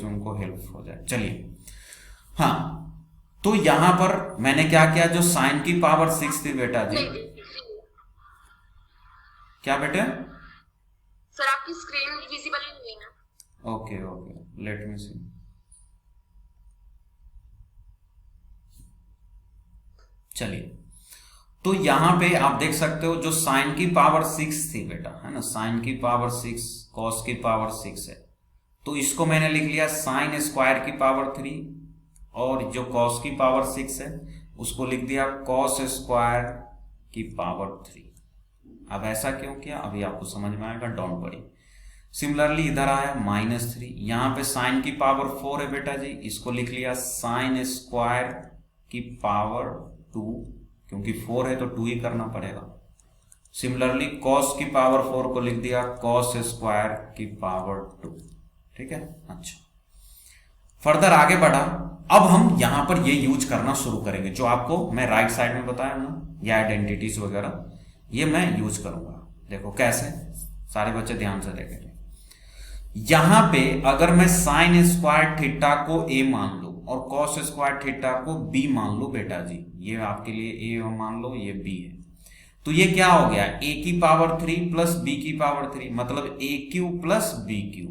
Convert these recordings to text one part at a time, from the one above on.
से उनको हेल्प हो जाए। चलिए, हाँ, तो यहां पर मैंने क्या किया, जो साइन की पावर 6 थी बेटा जी, क्या बेटे? सर आपकी स्क्रीन विजिबल नहीं है ना। ओके ओके, लेट मी सी। चलिए, तो यहां पे आप देख सकते हो जो साइन की पावर 6 थी बेटा, है ना, साइन की पावर 6 कॉस की पावर 6 है, तो इसको मैंने लिख लिया साइन स्क्वायर की पावर 3, और जो कॉस की पावर 6 है उसको लिख दिया कॉस स्क्वायर की पावर 3। अब ऐसा क्यों किया अभी आपको समझ में आएगा, डोंट वरी। सिमिलरली इधर आया -3, यहां पे साइन की पावर 4 है बेटा जी, इसको लिख लिया साइन स्क्वायर की पावर 2, क्योंकि 4 है तो 2 ही करना पड़ेगा। सिमिलरली कॉस की पावर 4 को लिख दिया कॉस स्क्वायर की पावर 2। ठीक है, अच्छा, फर्दर आगे बढ़ा। अब हम यहां पर ये यूज करना शुरू करेंगे जो आपको मैं राइट साइड में बताया ना, ये आइडेंटिटीज वगैरह ये मैं यूज करूंगा। देखो कैसे, सारे बच्चे ध्यान से देखेंगे। यहां पे अगर मैं साइन स्क्वायर थीटा को ए मान लू और कॉस स्क्वायर थीटा को बी मान लू बेटा जी, ये आपके लिए ए मान लो, ये बी है, तो ये क्या हो गया, ए की पावर 3 प्लस बी की पावर 3, मतलब ए क्यू प्लस बी क्यू।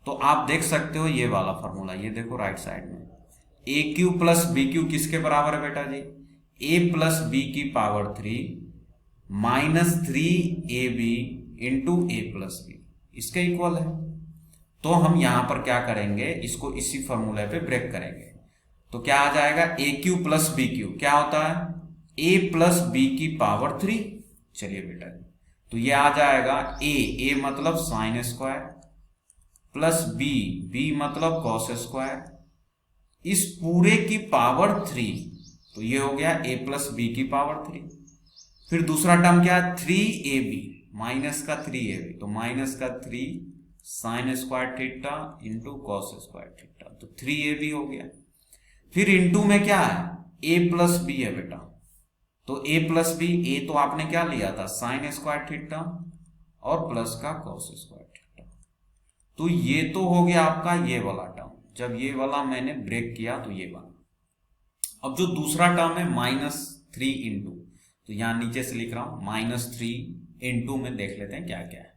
तो आप देख सकते हो ये वाला फॉर्मूला, ये देखो राइट साइड में, ए क्यू प्लस बी क्यू किसके बराबर है बेटा जी, ए प्लस बी की पावर 3 -3ab इंटू ए प्लस बी, इसके इक्वल है। तो हम यहां पर क्या करेंगे, इसको इसी फॉर्मूले पे ब्रेक करेंगे, तो क्या आ जाएगा, ए क्यू प्लस बी क्यू क्या होता है, ए प्लस बी की पावर 3। चलिए बेटा, तो ये आ जाएगा ए मतलब साइन स्क्वायर प्लस बी मतलब कॉस स्क्वायर, इस पूरे की पावर 3, तो ये हो गया ए प्लस बी की पावर 3। फिर दूसरा टर्म क्या है, 3ab माइनस का 3ab, तो माइनस का 3 sine square theta into cos square theta, तो 3ab हो गया। फिर इंटू में क्या है, a प्लस बी है बेटा, तो a प्लस बी, ए तो आपने क्या लिया था साइन स्क्वायर थीटा और प्लस का कॉस स्क्वायर थीटा, तो ये तो हो गया आपका ये वाला टर्म। जब ये वाला मैंने ब्रेक किया तो ये बना। अब जो दूसरा टर्म है -3 इंटू, तो यहां नीचे से लिख रहा हूं -3 इंटू में देख लेते हैं क्या क्या है।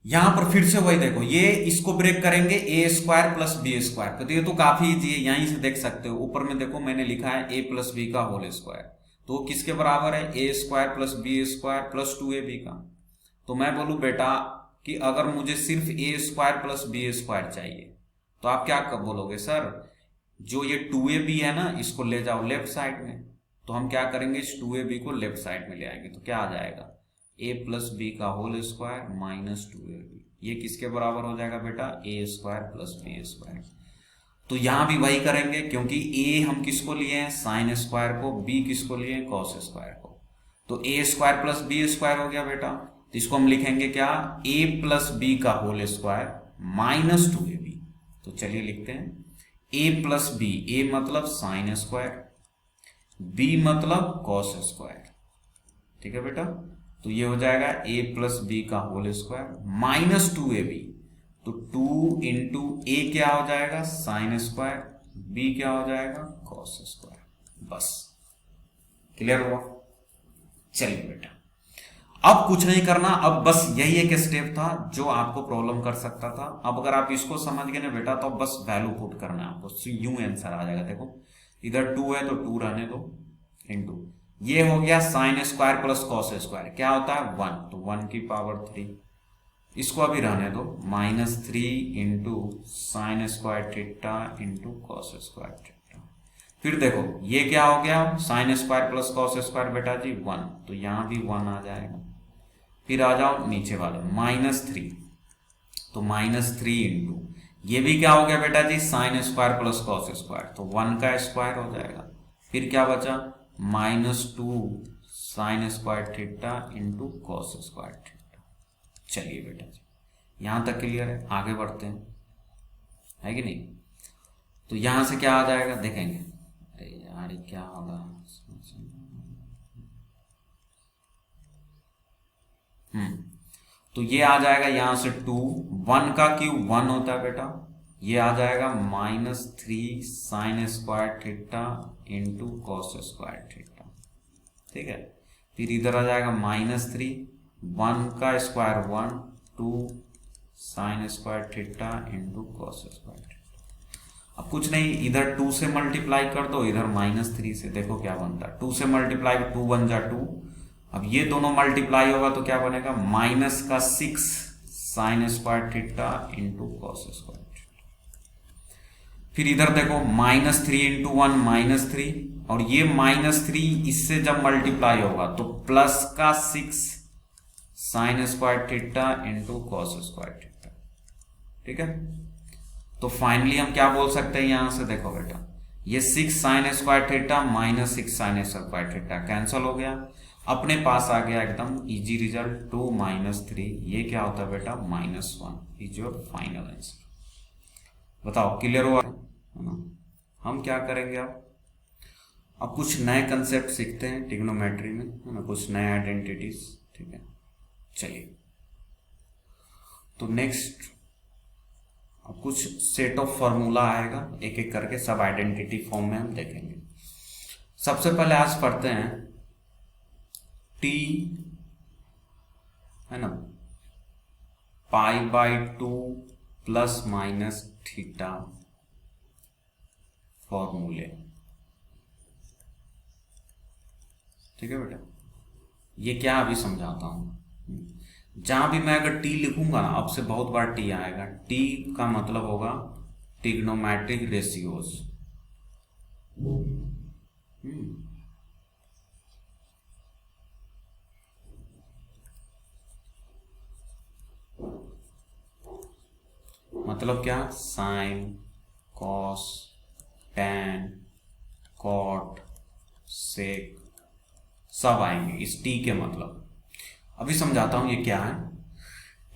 यहां पर फिर से वही देखो, ये इसको ब्रेक करेंगे ए स्क्वायर प्लस बी स्क्वायर, तो ये तो काफी इजी है, यहीं से देख सकते हो, ऊपर में देखो मैंने लिखा है ए प्लस बी का होल स्क्वायर, तो किसके बराबर है, A square plus B square plus 2ab का। तो मैं बोलूं बेटा कि अगर मुझे सिर्फ ए स्क्वायर प्लस बी स्क्वायर चाहिए, तो आप क्या बोलोगे, सर जो ये 2ab है ना इसको ले जाओ लेफ्ट साइड में, तो हम क्या करेंगे, इस 2ab को लेफ्ट साइड में ले आएंगे, तो क्या आ जाएगा, ए प्लस बी का होल स्क्वायर माइनस 2ab, ये किसके बराबर हो जाएगा बेटा, ए स्क्वायर प्लस बी स्क्वायर। तो यहां भी वही करेंगे, क्योंकि ए हम किसको लिए हैं, साइन स्क्वायर को, बी किसको लिए हैं, कॉस स्क्वायर को, तो ए स्क्वायर प्लस बी स्क्वायर हो गया बेटा, तो इसको हम लिखेंगे क्या, ए प्लस बी का होल स्क्वायर माइनस 2ab। तो चलिए लिखते हैं ए प्लस बी, ए मतलब साइन स्क्वायर, बी मतलब कॉस स्क्वायर, ठीक है बेटा, तो ये हो जाएगा ए प्लस बी का होल स्क्वायर माइनस 2ab, तो 2 इंटू ए क्या हो जाएगा, साइन स्क्वायर, बी क्या हो जाएगा, कॉस स्क्वायर। बस क्लियर हुआ। चलिए बेटा, अब कुछ नहीं करना, अब बस यही एक स्टेप था जो आपको प्रॉब्लम कर सकता था। अब अगर आप इसको समझ गए ना बेटा, तो बस वैल्यू पुट करना है आपको, यूं आंसर आ जाएगा। देखो इधर 2 है तो 2 रहने दो, इंटू ये हो गया sign square plus cos square, क्या होता है 1, तो 1 की पावर 3, इसको अभी रहने दो, -3 into sine square theta into cos square theta. फिर देखो ये क्या हो गया, sign square plus cos square बेटा जी 1, तो यहां भी 1 आ जाएगा। फिर आ जाओ नीचे वाले -3, तो -3 इंटू ये भी क्या हो गया बेटा जी, sine square plus cos square, तो 1 का स्क्वायर हो जाएगा। फिर क्या बचा, -2 sine square theta into cos square theta. चलिए बेटा जी, यहां तक क्लियर है, आगे बढ़ते हैं, है कि नहीं। तो यहां से क्या आ जाएगा देखेंगे, अरे यार ये क्या होगा, तो ये आ जाएगा यहां से 2, 1 का क्यूब 1 होता है बेटा, ये आ जाएगा -3 sine square theta into cos square theta. ठीक है, फिर इधर आ जाएगा -3, 1 का square 1, 2 sine square theta into cos square theta. अब कुछ नहीं, इधर 2 से मल्टीप्लाई कर दो, इधर -3 से, देखो क्या बनता है। 2 से मल्टीप्लाई 2 बन जा 2। अब ये दोनों मल्टीप्लाई होगा तो क्या बनेगा, -6 sine square theta into cos square theta. फिर इधर देखो -3 इंटू 1 -3, और ये -3 इससे जब मल्टीप्लाई होगा तो +6 sine square theta into cos square theta. ठीक है, तो फाइनली हम क्या बोल सकते हैं यहां से, देखो बेटा, ये 6 sine square theta -6 sine square theta cancel हो गया। अपने पास आ गया एकदम इजी रिजल्ट, 2 -3, ये क्या होता है बेटा, -1 इज योर फाइनल आंसर। बताओ क्लियर हुआ है ना। हम क्या करेंगे अब कुछ नए कंसेप्ट सीखते हैं ट्रिग्नोमेट्री में, है ना, कुछ नए आइडेंटिटीज। ठीक है, चलिए तो नेक्स्ट अब कुछ सेट ऑफ फॉर्मूला आएगा, एक एक करके सब आइडेंटिटी फॉर्म में हम देखेंगे। सबसे पहले आज पढ़ते हैं t, है ना, π/2 ± थीटा फॉर्मूले। ठीक है बेटा, ये क्या अभी समझाता हूं। जहां भी मैं अगर t लिखूंगा ना, अब से बहुत बार t आएगा, t का मतलब होगा ट्रिग्नोमेट्रिक रेशियोज। मतलब क्या, साइन, कॉस, टैन, कॉट, सेक सब आएंगे इस t के मतलब। अभी समझाता हूं ये क्या है।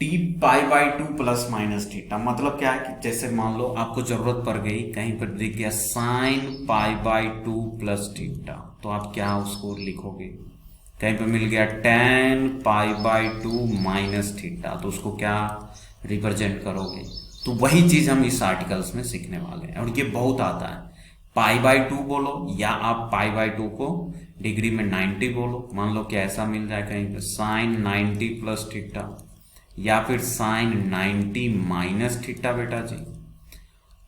t π/2 ± थीटा मतलब क्या है कि जैसे मान लो आपको जरूरत पड़ गई, कहीं पर दिख गया साइन π/2 + थीटा, तो आप क्या उसको लिखोगे। कहीं पर मिल गया tan π/2 - थीटा, तो उसको क्या रिप्रेजेंट करोगे। तो वही चीज हम इस आर्टिकल्स में सीखने वाले हैं, और ये बहुत आता है। π/2 बोलो, या आप π/2 को डिग्री में 90 बोलो। मान लो कि ऐसा मिल जाए कहीं पे साइन 90 + थीटा, या फिर साइन 90 - थीटा बेटा जी।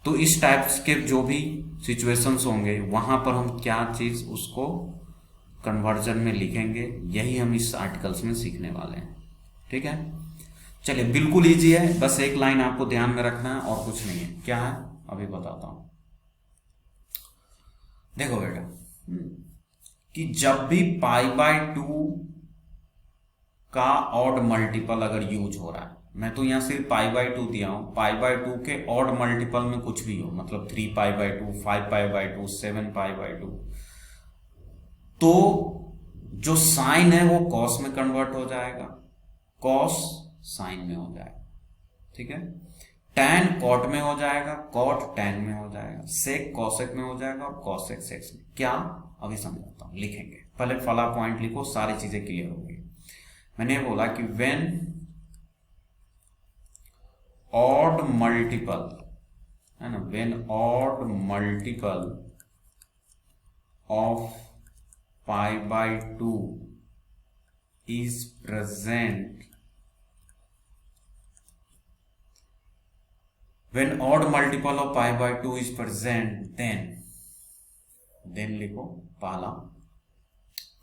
तो इस टाइप्स के जो भी सिचुएशंस होंगे वहां पर हम क्या चीज उसको कन्वर्जन में लिखेंगे, यही हम इस आर्टिकल्स में सीखने वाले हैं। ठीक है, चलिए बिल्कुल इजी है, बस एक लाइन आपको ध्यान में रखना है और कुछ नहीं है। क्या है अभी बताता हूं। देखो बेटा कि जब भी π/2 का ऑड मल्टीपल अगर यूज हो रहा है, मैं तो यहां सिर्फ π/2 दिया हूं, π/2 के ऑड मल्टीपल में कुछ भी हो, मतलब 3π/2, 5π/2, 7π/2, तो जो साइन है वो कॉस में कन्वर्ट हो जाएगा, कॉस साइन में हो जाएगा। ठीक है, टैन कॉट में हो जाएगा, कॉट टैन में हो जाएगा, सेक कॉसेक में हो जाएगा, और कॉसेक सेक्स में। क्या अभी समझाता हूं, लिखेंगे। पहले फला पॉइंट लिखो, सारी चीजें क्लियर होगी। मैंने बोला कि व्हेन ऑड मल्टीपल, है ना, when odd multiple of π/2 is present, when odd multiple of π/2 is present, then लिखो पहला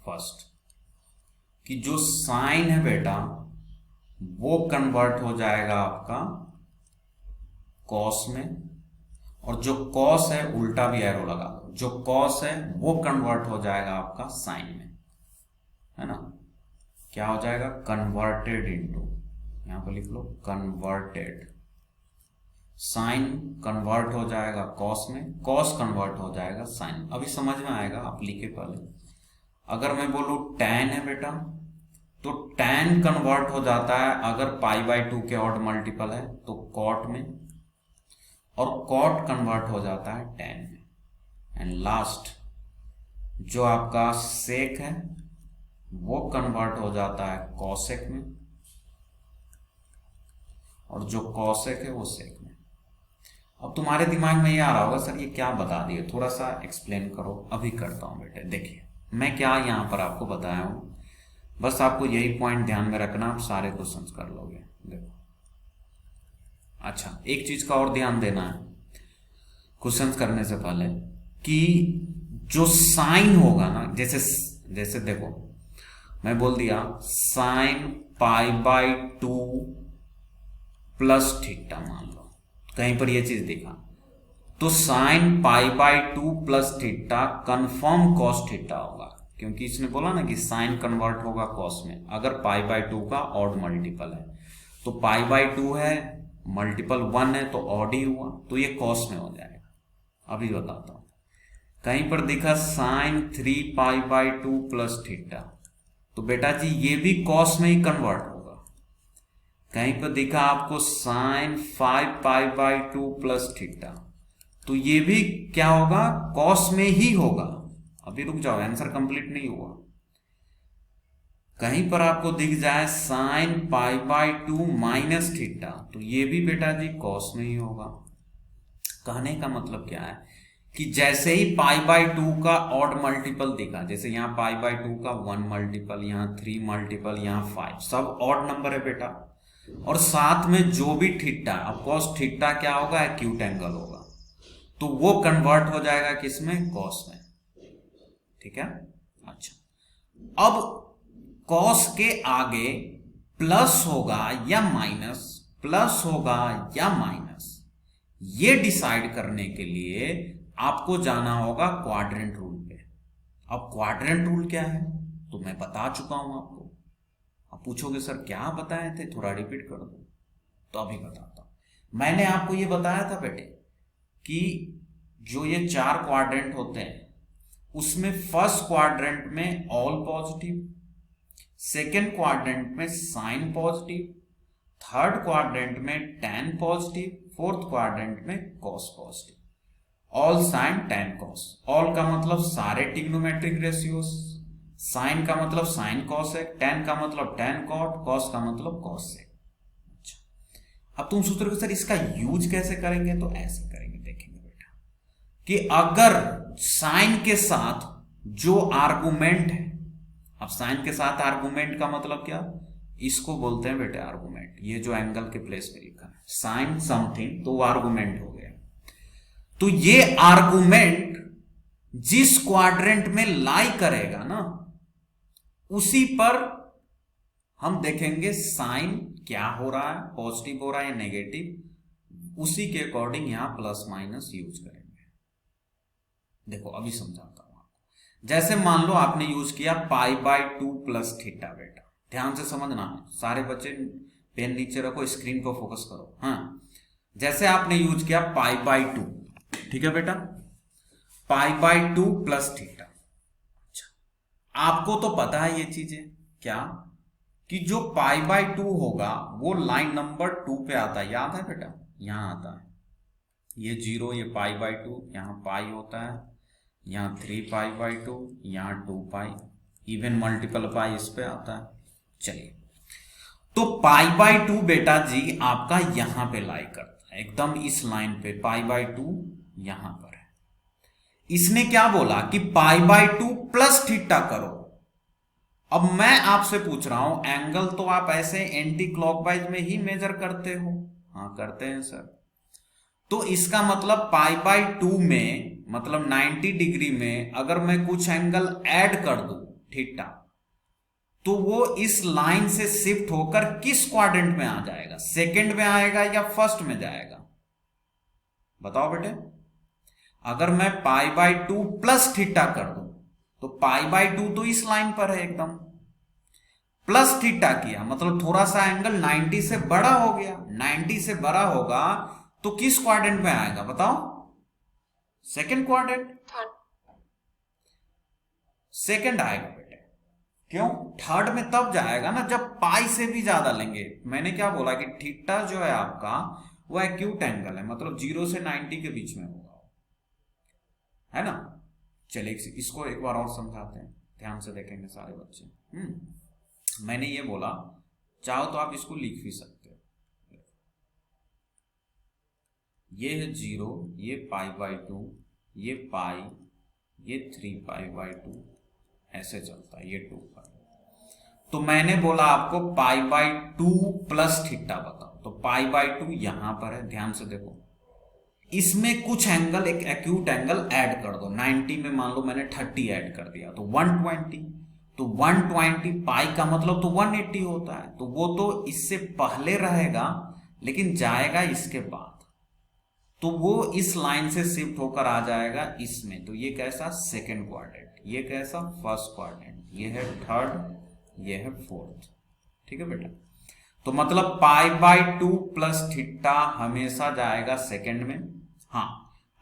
फर्स्ट कि जो साइन है बेटा वो कन्वर्ट हो जाएगा आपका कॉस में, और जो कॉस है उल्टा भी एरो लगा दो, जो कॉस है वो कन्वर्ट हो जाएगा आपका साइन में, है ना। क्या हो जाएगा, कन्वर्टेड इनटू, यहां पर लिख लो कन्वर्टेड। साइन कन्वर्ट हो जाएगा कॉस में, कॉस कन्वर्ट हो जाएगा साइन। अभी समझ में आएगा, आप लिखे पहले। अगर मैं बोलूं टैन है बेटा, तो टैन कन्वर्ट हो जाता है अगर π/2 के ऑड मल्टीपल है तो कॉट में, और कॉट कन्वर्ट हो जाता है टैन में। एंड लास्ट जो आपका सेक है वो कन्वर्ट हो जाता है कॉसेक में, और जो कॉसेक है वो सेक में। अब तुम्हारे दिमाग में ये आ रहा होगा सर ये क्या बता दिए, थोड़ा सा एक्सप्लेन करो। अभी करता हूँ बेटे। देखिए मैं क्या यहाँ पर आपको बताया हूँ, बस आपको यही पॉइंट ध्यान में रखना, आप सारे क्वेश्चंस कर लोगे। देखो अच्छा एक चीज का और ध्यान देना है क्वेश्चंस करने से पहले, कि जो साइन होगा ना, जैसे जैसे देखो मैं बोल दिया sine pi by 2 plus theta, मान लो कहीं पर ये चीज देखा, तो sine pi by 2 plus theta confirm cos theta होगा, क्योंकि इसने बोला ना कि साइन कन्वर्ट होगा कॉस में अगर पाई बाई 2 का ऑड मल्टीपल है। तो पाई बाई 2 है, मल्टीपल 1 है तो ऑड ही हुआ, तो ये कॉस में हो जाएगा। अभी बताता हूं, कहीं पर दिखा sine 3 pi by 2 plus theta, तो बेटा जी ये भी कॉस में ही कन्वर्ट होगा। कहीं पर दिखा आपको sine 5 pi by 2 plus theta, तो ये भी क्या होगा, कॉस में ही होगा। अभी रुक जाओ, आंसर कंप्लीट नहीं हुआ। कहीं पर आपको दिख जाए sine pi by 2 minus theta, तो ये भी बेटा जी कॉस में ही होगा। कहने का मतलब क्या है कि जैसे ही पाई बाई 2 का ऑड मल्टीपल दिखा, जैसे यहाँ पाई बाई 2 का 1 मल्टीपल, यहाँ 3 मल्टीपल, यहाँ 5, सब ऑड नंबर है बेटा, और साथ में जो भी थीटा, ऑफकोर्स थीटा क्या होगा, एक्यूट एंगल होगा, तो वो कन्वर्ट हो जाएगा किसमें, कॉस में। ठीक है। अच्छा अब कॉस के आगे प्लस होगा या माइनस, प्लस होगा या माइनस, ये डिसाइड करने के लिए आपको जाना होगा क्वाड्रेंट रूल पे। अब क्वाड्रेंट रूल क्या है तो मैं बता चुका हूं आपको। आप पूछोगे सर क्या बताए थे, थोड़ा रिपीट कर दो, तो अभी बताता हूं। मैंने आपको ये बताया था बेटे कि जो ये 4 क्वाड्रेंट होते हैं उसमें फर्स्ट क्वाड्रेंट में ऑल पॉजिटिव, सेकेंड क्वाड्रेंट में साइन पॉजिटिव, थर्ड क्वाड्रेंट में टैन पॉजिटिव, फोर्थ क्वाड्रेंट में cos positive. All sign tan cos, all का मतलब सारे ट्रिग्नोमेट्रिक रेशियोज, साइन का मतलब साइन कॉस है, टैन का मतलब टैन कॉट, कॉस का मतलब कॉस है। अच्छा अब तुम सोच रहे हो सर इसका यूज कैसे करेंगे, तो ऐसे करेंगे, देखेंगे बेटा कि अगर साइन के साथ जो आर्गुमेंट है, अब साइन के साथ आर्गुमेंट का मतलब क्या, इसको बोलते हैं बेटे आर्गुमेंट। ये जो एंगल के प्लेस पे लिखा है साइन समथिंग, तो वो आर्गुमेंट हो गया। तो ये आर्गुमेंट जिस क्वाड्रेंट में लाई करेगा ना, उसी पर हम देखेंगे साइन क्या हो रहा है, पॉजिटिव हो रहा है या नेगेटिव, उसी के अकॉर्डिंग यहां प्लस माइनस यूज करेंगे। देखो अभी समझाता हूं आपको। जैसे मान लो आपने यूज किया पाई बाई 2 प्लस थीटा, बेटा ध्यान से समझना, सारे बच्चे पेन नीचे रखो, स्क्रीन को फोकस करो। हाँ जैसे आपने यूज किया पाई बाई 2, ठीक है बेटा, पाई बाई 2 प्लस थीटा। अच्छा आपको तो पता है ये चीजें क्या, कि जो पाई बाई 2 होगा वो लाइन नंबर 2 पे आता है, याद है बेटा, यहां आता है ये 0, ये पाई बाई 2, यहां पाई होता है, यहाँ 3 पाई बाई 2, यहाँ 2 पाई, इवन मल्टीपल पाई इस पे आता है। चलिए तो पाई बाई 2 बेटा जी आपका यहां पे लाई करता है, एकदम इस लाइन पे पाई बाई 2 यहां पर है। इसने क्या बोला कि पाई बाई 2 प्लस थीटा करो। अब मैं आपसे पूछ रहा हूं एंगल तो आप ऐसे एंटी क्लॉकवाइज में ही मेजर करते हो, हाँ करते हैं सर, तो इसका मतलब पाई बाई 2 में मतलब 90 डिग्री में अगर मैं कुछ एंगल ऐड कर दूं थीटा, तो वो इस लाइन से शिफ्ट होकर किस क्वाड्रेंट में आ जाएगा, सेकंड में आएगा या फर्स्ट में जाएगा, बताओ बेटे। अगर मैं पाई बाई 2 प्लस थीटा कर दूं तो पाई बाई 2 तो इस लाइन पर है एकदम, प्लस थीटा किया मतलब थोड़ा सा एंगल 90 से बड़ा हो गया, 90 से बड़ा होगा तो किस क्वाड्रेंट में आएगा बताओ, सेकंड क्वाड्रेंट, सेकंड आएगा बेटे। क्यों, थर्ड में तब जाएगा ना जब पाई से भी ज्यादा लेंगे। मैंने क्या बोला कि थीटा जो है आपका वो एक्यूट एंगल है, मतलब 0 से 90 के बीच में होगा, है ना। चलिए इसको एक बार और समझाते हैं, ध्यान से देखेंगे सारे बच्चे। मैंने ये बोला, चाहो तो आप इसको लिख भी सकते हो, ये है 0, ये π/2, ये पाई, ये 3π/2, ऐसे चलता है, ये 2π। तो मैंने बोला आपको π/2 प्लस थीटा बताओ, तो π/2 यहां पर है, ध्यान से देखो। इसमें कुछ एंगल, एक एक्यूट एंगल ऐड कर दो। 90 में मान लो मैंने 30 ऐड कर दिया तो 120, तो 120 पाई का मतलब तो 180 होता है, तो वो तो इससे पहले रहेगा लेकिन जाएगा इसके बाद, तो वो इस लाइन से शिफ्ट होकर आ जाएगा इसमें। तो ये कैसा सेकंड क्वाड्रेंट, ये कैसा फर्स्ट क्वाड्रेंट, ये है थर्ड, ये है फोर्थ। ठीक है बेटा, तो मतलब π/2 प्लस थीटा हमेशा जाएगा सेकंड में। हाँ,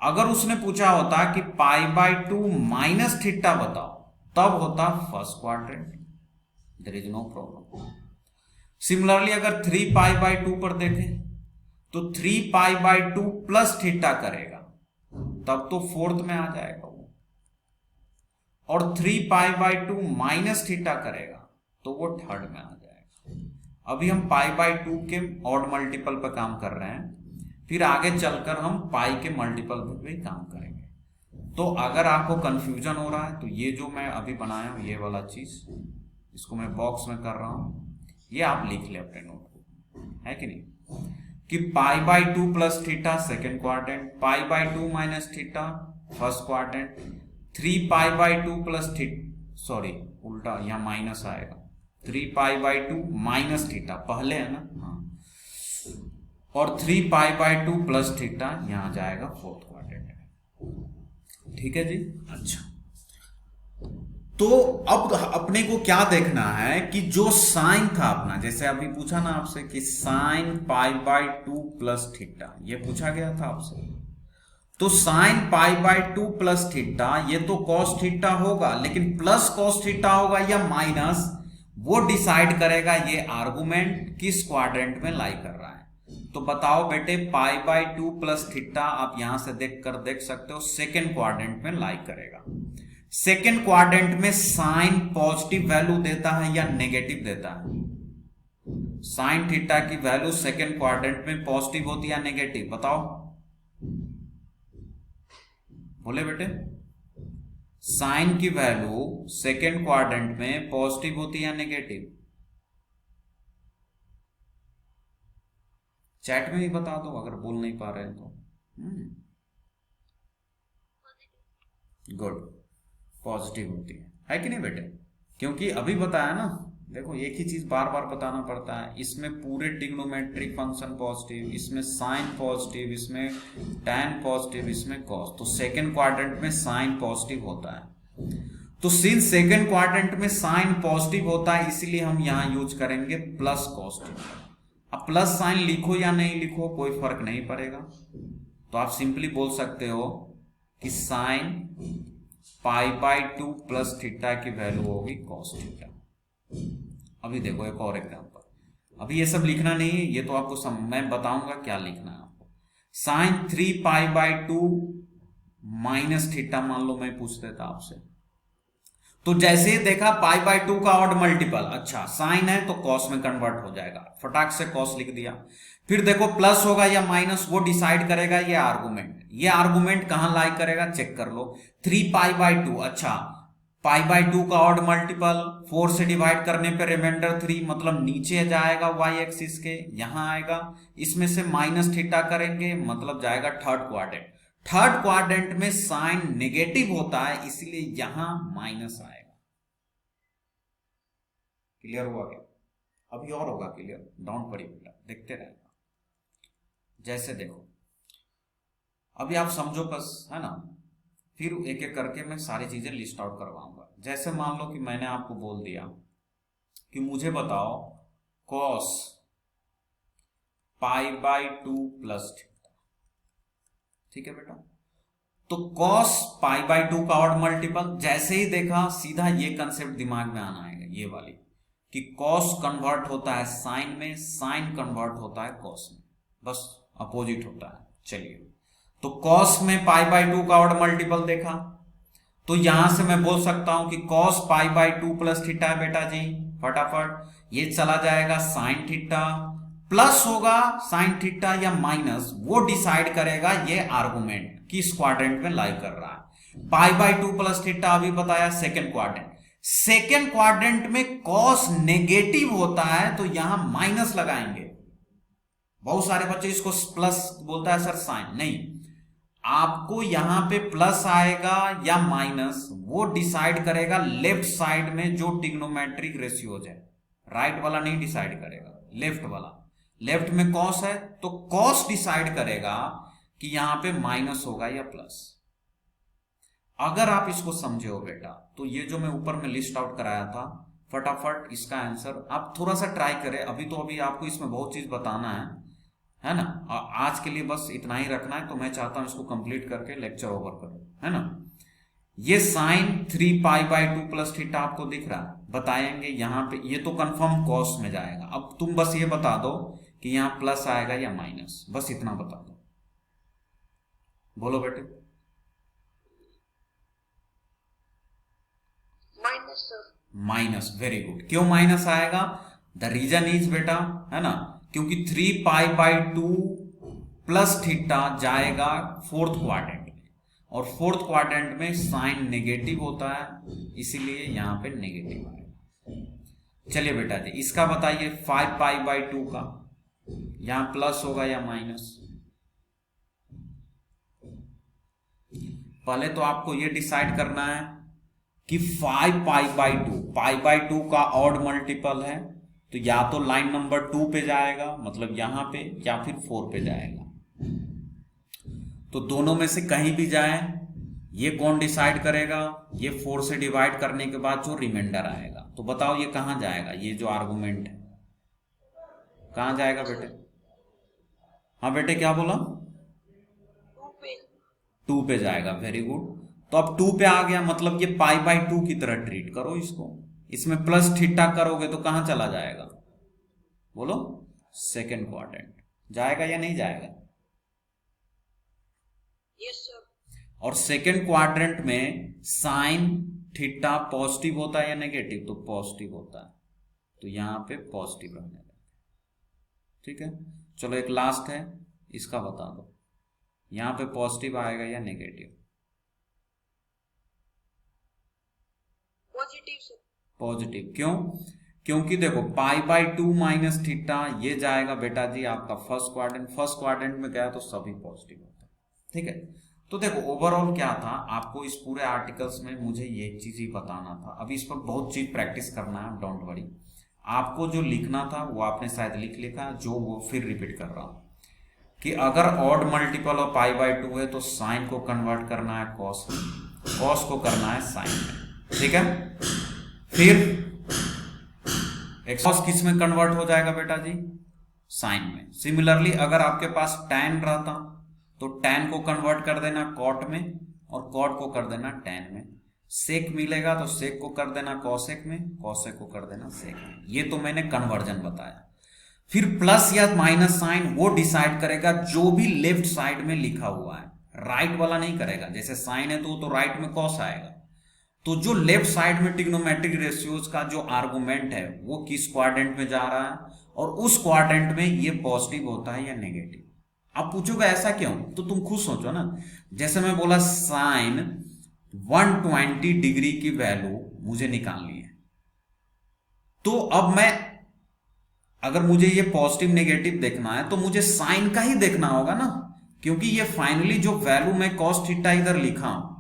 अगर उसने पूछा होता कि π/2 माइनस थीटा बताओ, तब होता first quadrant, there is no problem. Similarly अगर 3π/2 पर देखें तो 3π/2 प्लस थीटा करेगा तब तो फोर्थ में आ जाएगा वो, और 3π/2 माइनस थीटा करेगा तो वो थर्ड में आ जाएगा। अभी हम π/2 के ऑड मल्टीपल पर काम कर रहे हैं, फिर आगे चलकर हम पाई के मल्टीपल पर भी काम करेंगे। तो अगर आपको कंफ्यूजन हो रहा है तो ये जो मैं अभी बनाया हूं, ये वाला चीज, इसको मैं बॉक्स में कर रहा हूं, ये आप लिख ले अपने नोटबुक, है कि नहीं, कि π/2 plus theta second quadrant, π/2 minus theta first quadrant, 3π/2 plus theta, sorry उल्टा यहाँ माइनस आएगा, 3π/2 माइनस थीटा पहले है ना, हाँ, और 3π/2 प्लस थीटा यहां जाएगा फोर्थ क्वाड्रेंट में। ठीक है जी, अच्छा। तो अब अपने को क्या देखना है कि जो साइन था अपना, जैसे अभी पूछा ना आपसे कि साइन π/2 प्लस थीटा, ये पूछा गया था आपसे, तो साइन π/2 प्लस थीटा ये तो कॉस थीटा होगा, लेकिन प्लस कॉस थीटा होगा या माइनस, वो डिसाइड करेगा ये आर्गुमेंट किस क्वाड्रेंट में लाई कर रहा है। तो बताओ बेटे, π/2 प्लस थीटा आप यहां से देख सकते हो सेकेंड क्वाड्रेंट में लाई करेगा। सेकेंड क्वाड्रेंट में साइन पॉजिटिव वैल्यू देता है या नेगेटिव देता है? साइन थीटा की वैल्यू सेकेंड क्वाड्रेंट में पॉजिटिव होती है या नेगेटिव, बताओ, बोले बेटे। साइन की वैल्यू सेकेंड क्वाड्रेंट में पॉजिटिव होती है या नेगेटिव? चैट में ही बता दो अगर बोल नहीं पा रहे हैं तो। गुड, पॉजिटिव होती है कि नहीं बेटे? क्योंकि अभी बताया ना, देखो एक ही चीज बार बार बताना पड़ता है, इसमें पूरे ट्रिग्नोमेट्रिक फंक्शन पॉजिटिव, इसमें साइन पॉजिटिव, इसमें टैन पॉजिटिव, इसमें कॉस, तो सेकेंड क्वाड्रेंट में साइन पॉजिटिव होता है। तो सिंस सेकेंड क्वाड्रेंट में साइन पॉजिटिव होता है, इसीलिए हम यहां यूज करेंगे प्लस कॉस थीटा। अब प्लस साइन लिखो या नहीं लिखो कोई फर्क नहीं पड़ेगा, तो आप सिंपली बोल सकते हो कि साइन π/2 प्लस थीटा की वैल्यू होगी कॉस थीटा। अभी देखो एक और एग्जांपल, अभी ये सब लिखना नहीं है, ये तो आपको मैं बताऊंगा क्या लिखना है आपको। साइन 3π/2 माइनस थीटा मान लो मैं पूछ देता आपसे, तो जैसे ही देखा π/2 का ऑड मल्टीपल, अच्छा साइन है तो कॉस में कन्वर्ट हो जाएगा, फटाक से कॉस लिख दिया। फिर देखो प्लस होगा या माइनस, वो डिसाइड करेगा ये आर्गुमेंट। ये आर्गुमेंट कहां लाई करेगा चेक कर लो, 3π/2, अच्छा π/2 का ऑड मल्टीपल 4 से डिवाइड करने पे रिमाइंडर 3, मतलब नीचे जाएगा y एक्सिस के, यहां आएगा, इसमें से माइनस थीटा करेंगे मतलब जाएगा थर्ड क्वाड्रेंट। थर्ड क्वाड्रेंट में साइन नेगेटिव होता है, इसलिए यहां माइनस आएगा। क्लियर हुआ क्या? अभी और होगा क्लियर, डोंट वरी बेटा, देखते रहना। जैसे देखो अभी आप समझो बस, है ना, फिर एक एक करके मैं सारी चीजें लिस्ट आउट करवाऊंगा। जैसे मान लो कि मैंने आपको बोल दिया कि मुझे बताओ cos π/2 प्लस थीटा, ठीक है बेटा। तो cos π/2 का ऑड मल्टीपल, जैसे ही देखा सीधा ये कंसेप्ट दिमाग में आना आएगा, ये वाली, कि cos कन्वर्ट होता है साइन में, साइन कन्वर्ट होता है cos में, बस अपोजिट होता है। चलिए, तो cos में π/2 का ऑड मल्टीपल देखा, तो यहां से मैं बोल सकता हूं कि cos π/2 प्लस थीटा है बेटा जी, फटाफट ये चला जाएगा साइन थीटा, प्लस होगा साइन थीटा या माइनस, वो डिसाइड करेगा ये आर्गुमेंट किस क्वाड्रेंट में लाई कर रहा है। पाई बाय 2 प्लस थीटा अभी बताया सेकेंड क्वाड्रेंट। सेकेंड क्वाड्रेंट में कॉस नेगेटिव होता है तो यहां माइनस लगाएंगे। बहुत सारे बच्चे इसको प्लस बोलता है सर साइन, नहीं, आपको यहां पे प्लस आएगा या माइनस वो डिसाइड करेगा लेफ्ट साइड में जो ट्रिग्नोमेट्रिक रेशियोज है। राइट वाला नहीं डिसाइड करेगा, लेफ्ट वाला। लेफ्ट में कॉस है तो कॉस डिसाइड करेगा कि यहां पे माइनस होगा या प्लस। अगर आप इसको समझे हो बेटा तो ये जो मैं ऊपर में लिस्ट आउट कराया था, फटाफट इसका आंसर आप थोड़ा सा ट्राई करें। अभी आपको इसमें बहुत चीज बताना है ना। आज के लिए बस इतना ही रखना है, तो मैं चाहता हूं इसको कंप्लीट करके लेक्चर ओवर करूं, है ना। ये sine 3 pi by 2 plus theta आपको दिख रहा है, बताएंगे यहां पे ये तो कंफर्म कॉस में जाएगा। अब तुम बस ये बता दो कि यहां प्लस आएगा या माइनस, बस इतना बता दो। बोलो बेटे। Minus sir. Minus, very good. क्यों माइनस आएगा? द रीजन इज बेटा, है ना, क्योंकि 3 पाई बाय 2 प्लस थीटा जाएगा फोर्थ क्वाड्रेंट में, और फोर्थ क्वाड्रेंट में साइन नेगेटिव होता है, इसीलिए यहां पे नेगेटिव आएगा। चलिए बेटा जी इसका बताइए 5 पाई बाय 2 का, यहां प्लस होगा या माइनस? पहले तो आपको यह डिसाइड करना है कि 5 पाई बाय 2 का ऑड मल्टीपल है, तो या तो लाइन नंबर 2 पे जाएगा, मतलब यहां पे, या फिर 4 पे जाएगा। तो दोनों में से कहीं भी जाए, ये कौन डिसाइड करेगा? ये 4 से डिवाइड करने के बाद जो रिमाइंडर आएगा। तो बताओ ये कहां जाएगा? ये जो आर्गुमेंट है कहां जाएगा बेटे? हाँ बेटे क्या बोला? 2 पे जाएगा, वेरी गुड। तो अब 2 पे आ गया, मतलब ये पाई बाय 2 की तरह ट्रीट करो इसको। इसमें प्लस थीटा करोगे तो कहां चला जाएगा? बोलो। सेकेंड क्वाड्रेंट जाएगा या नहीं जाएगा? Yes sir. और सेकेंड क्वाड्रेंट में साइन थीटा पॉजिटिव होता है या नेगेटिव? तो पॉजिटिव होता है, तो यहां पे पॉजिटिव रहने लगे। ठीक है, चलो एक लास्ट है, इसका बता दो यहां पे पॉजिटिव आएगा या नेगेटिव? Positive sir. पॉजिटिव। क्यों? क्योंकि देखो पाई बाय 2 माइनस थीटा ये जाएगा बेटा जी आपका फर्स्ट क्वाड्रेंट। फर्स्ट क्वाड्रेंट में गया तो सभी पॉजिटिव होता है। ठीक है, तो देखो ओवरऑल क्या था, आपको इस पूरे आर्टिकल्स में मुझे ये चीज ही बताना था। अभी इस पर बहुत चीज प्रैक्टिस करना है, डोंट वरी। आपको जो लिखना था वो आपने शायद लिख लिखा, जो वो फिर रिपीट कर रहा हूं कि अगर odd multiple of pi by 2 है तो साइन को कन्वर्ट करना है कॉस में, कॉस को करना है साइन में। ठीक है, फिर कॉस किस में कन्वर्ट हो जाएगा बेटा जी? साइन में। सिमिलरली अगर आपके पास tan रहता तो tan को कन्वर्ट कर देना कॉट में, और कॉट को कर देना tan में। सेक मिलेगा तो सेक को कर देना कॉसेक में, कॉसेक को कर देना सेक में। ये तो मैंने कन्वर्जन बताया। फिर प्लस या माइनस साइन वो डिसाइड करेगा जो भी लेफ्ट साइड में लिखा हुआ है, राइट वाला नहीं करेगा। जैसे साइन है तो राइट में कॉस आएगा, तो जो लेफ्ट साइड में ट्रिग्नोमेट्रिक रेशियोज का जो आर्गुमेंट है वो किस क्वाड्रेंट में जा रहा है, और उस क्वाड्रेंट में ये पॉजिटिव होता है या नेगेटिव। आप पूछोगे ऐसा क्यों, तो तुम खुद सोचो ना। जैसे मैं बोला साइन 120 डिग्री की वैल्यू मुझे निकालनी है, तो अब मैं अगर मुझे ये पॉजिटिव नेगेटिव देखना है तो मुझे साइन का ही देखना होगा ना, क्योंकि ये फाइनली जो वैल्यू मैं कॉस थीटा इधर लिखा हूं,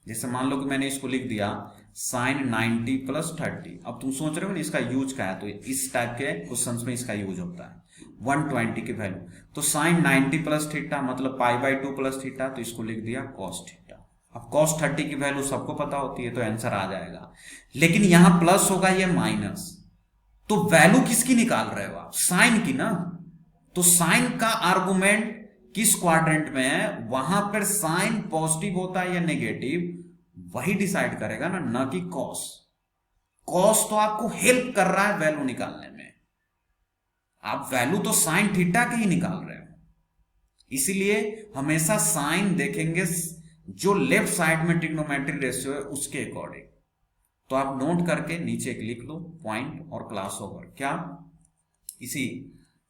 जैसे मान लो कि मैंने इसको लिख दिया साइन 90 प्लस 30। अब तुम सोच रहे हो ना इसका यूज क्या है, तो इस टाइप के क्वेश्चंस में इसका यूज होता है। 120 की वैल्यू, तो साइन 90 प्लस थीटा मतलब पाई बाय 2 प्लस थीटा, तो इसको लिख दिया कॉस थीटा। अब कॉस 30 की वैल्यू सबको पता होती है, तो आंसर आ जाएगा। लेकिन यहां प्लस होगा या माइनस, तो वैल्यू किसकी निकाल रहे हो आप? साइन की ना। तो साइन का आर्गुमेंट किस क्वाड्रेंट में है, वहां पर साइन पॉजिटिव होता है या नेगेटिव, वही डिसाइड करेगा ना, न कि कॉस। कॉस तो आपको हेल्प कर रहा है वैल्यू निकालने में, आप वैल्यू तो साइन थीटा के ही निकाल रहे हो। इसीलिए हमेशा साइन देखेंगे जो लेफ्ट साइड में ट्रिग्नोमेट्रिक रेशियो है उसके अकॉर्डिंग। तो आप नोट करके नीचे एक लिख लो पॉइंट और क्लास ओवर। क्या? इसी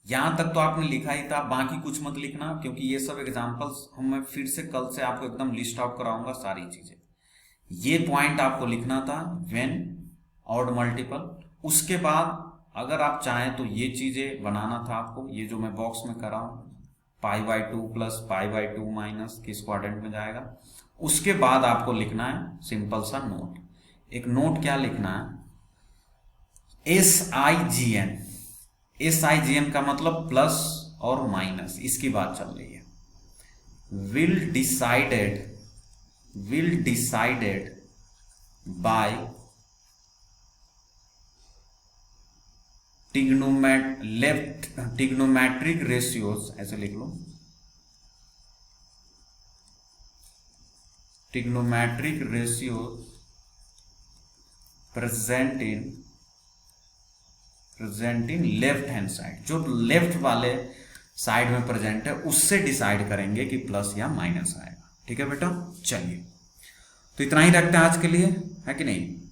यहां तक तो आपने लिखा ही था, बाकी कुछ मत लिखना, क्योंकि ये सब एग्जांपल्स मैं फिर से कल से आपको एकदम लिस्ट आउट कराऊंगा सारी चीजें। ये पॉइंट आपको लिखना था व्हेन ऑड मल्टीपल। उसके बाद अगर आप चाहें तो ये चीजें बनाना था आपको, ये जो मैं बॉक्स में कर रहा हूं, π/2 प्लस π/2 माइनस किस क्वाड्रेंट में जाएगा। उसके बाद आपको लिखना है सिंपल सा नोट। एक नोट क्या लिखना है, SIGN। SIGN का मतलब प्लस और माइनस, इसकी बात चल रही है। Will decided by trigonometric ratios, ऐसे लिख लो, trigonometric ratios present in left hand side. जो लेफ्ट वाले साइड में प्रेजेंट है उससे डिसाइड करेंगे कि प्लस या माइनस आएगा। ठीक है बेटा, चलिए तो इतना ही रखते हैं आज के लिए, है कि नहीं।